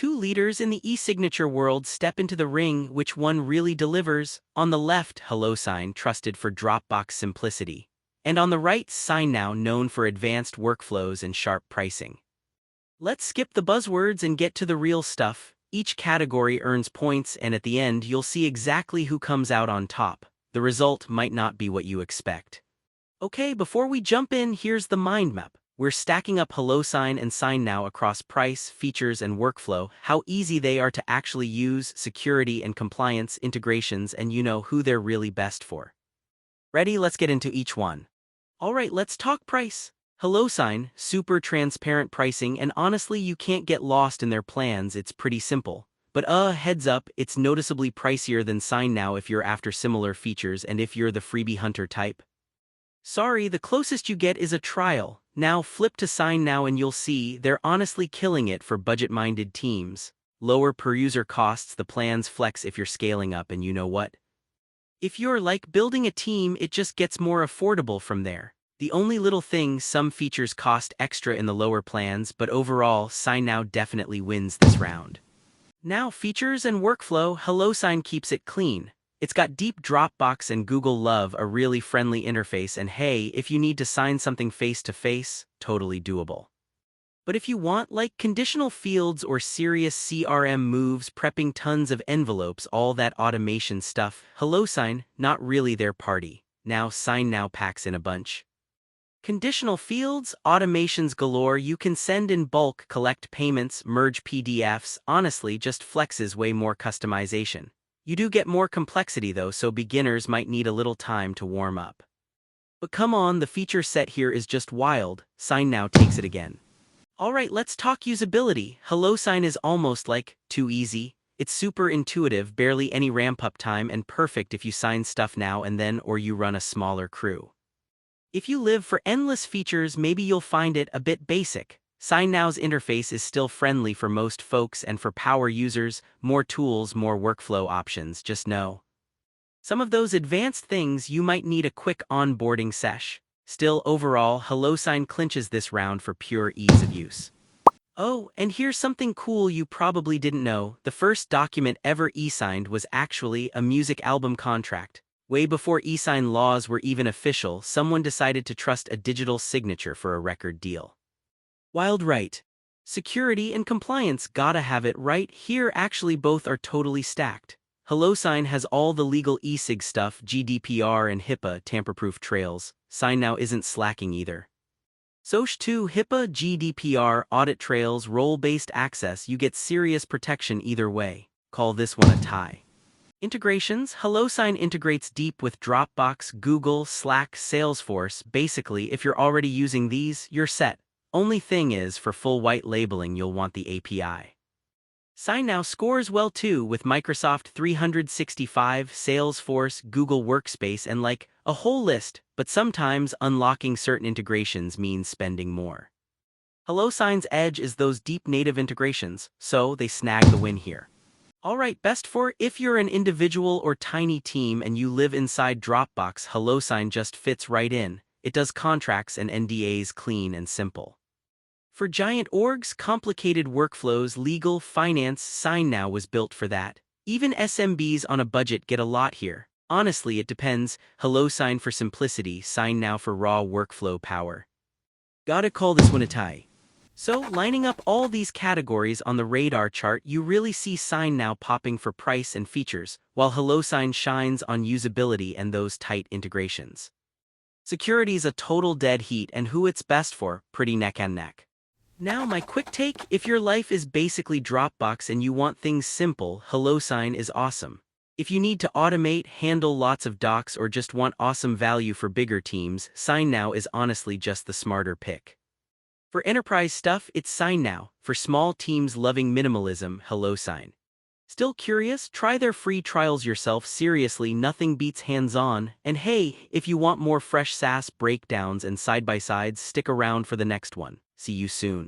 two leaders in the e-signature world step into the ring. Which one really delivers? On the left, HelloSign, trusted for Dropbox simplicity. And on the right, SignNow, known for advanced workflows and sharp pricing. Let's skip the buzzwords and get to the real stuff. Each category earns points, and at the end you'll see exactly who comes out on top. The result might not be what you expect. Okay, before we jump in, here's the mind map. We're stacking up HelloSign and SignNow across price, features, and workflow, how easy they are to actually use, security and compliance, integrations, and who they're really best for. Ready? Let's get into each one. Alright, let's talk price. HelloSign, super transparent pricing, and honestly you can't get lost in their plans. It's pretty simple. But heads up, it's noticeably pricier than SignNow if you're after similar features and if you're the freebie hunter type. Sorry, the closest you get is a trial. Now flip to SignNow and you'll see they're honestly killing it for budget-minded teams. Lower per-user costs, the plans flex if you're scaling up, and you know what? If you're like building a team, it just gets more affordable from there. The only little thing, some features cost extra in the lower plans, but overall, SignNow definitely wins this round. Now features and workflow, HelloSign keeps it clean. It's got deep Dropbox and Google Love, a really friendly interface, and hey, if you need to sign something face-to-face, totally doable. But if you want like conditional fields or serious CRM moves, prepping tons of envelopes, all that automation stuff, HelloSign, not really their party. Now SignNow packs in a bunch. Conditional fields, automations galore, you can send in bulk, collect payments, merge PDFs, honestly just flexes way more customization. You do get more complexity though, so beginners might need a little time to warm up. But come on, the feature set here is just wild. SignNow takes it again. Alright, let's talk usability. HelloSign is almost like too easy. It's super intuitive, barely any ramp-up time, and perfect if you sign stuff now and then or you run a smaller crew. If you live for endless features, maybe you'll find it a bit basic. SignNow's interface is still friendly for most folks, and for power users, more tools, more workflow options, just know some of those advanced things you might need a quick onboarding sesh. Still, overall, HelloSign clinches this round for pure ease of use. Oh, and here's something cool you probably didn't know. The first document ever e-signed was actually a music album contract. Way before e-sign laws were even official, someone decided to trust a digital signature for a record deal. Wild, right? Security and compliance, gotta have it right here. Actually, both are totally stacked. HelloSign has all the legal e-sig stuff, GDPR and HIPAA, tamper-proof trails. SignNow isn't slacking either. SOC 2, HIPAA, GDPR, audit trails, role-based access, you get serious protection either way. Call this one a tie. Integrations, HelloSign integrates deep with Dropbox, Google, Slack, Salesforce. Basically, if you're already using these, you're set. Only thing is, for full white labeling you'll want the API. SignNow scores well too, with Microsoft 365, Salesforce, Google Workspace, and like a whole list, but sometimes unlocking certain integrations means spending more. HelloSign's edge is those deep native integrations, so they snag the win here. Alright, best for if you're an individual or tiny team and you live inside Dropbox, HelloSign just fits right in. It does contracts and NDAs clean and simple. For giant orgs, complicated workflows, legal, finance, SignNow was built for that. Even SMBs on a budget get a lot here. Honestly, it depends. HelloSign for simplicity, SignNow for raw workflow power. Gotta call this one a tie. So, lining up all these categories on the radar chart, you really see SignNow popping for price and features, while HelloSign shines on usability and those tight integrations. Security's a total dead heat, and who it's best for, pretty neck and neck. Now my quick take, if your life is basically Dropbox and you want things simple, HelloSign is awesome. If you need to automate, handle lots of docs, or just want awesome value for bigger teams, SignNow is honestly just the smarter pick. For enterprise stuff, it's SignNow. For small teams loving minimalism, HelloSign. Still curious? Try their free trials yourself. Seriously, nothing beats hands-on. And hey, if you want more fresh SaaS breakdowns and side-by-sides, stick around for the next one. See you soon.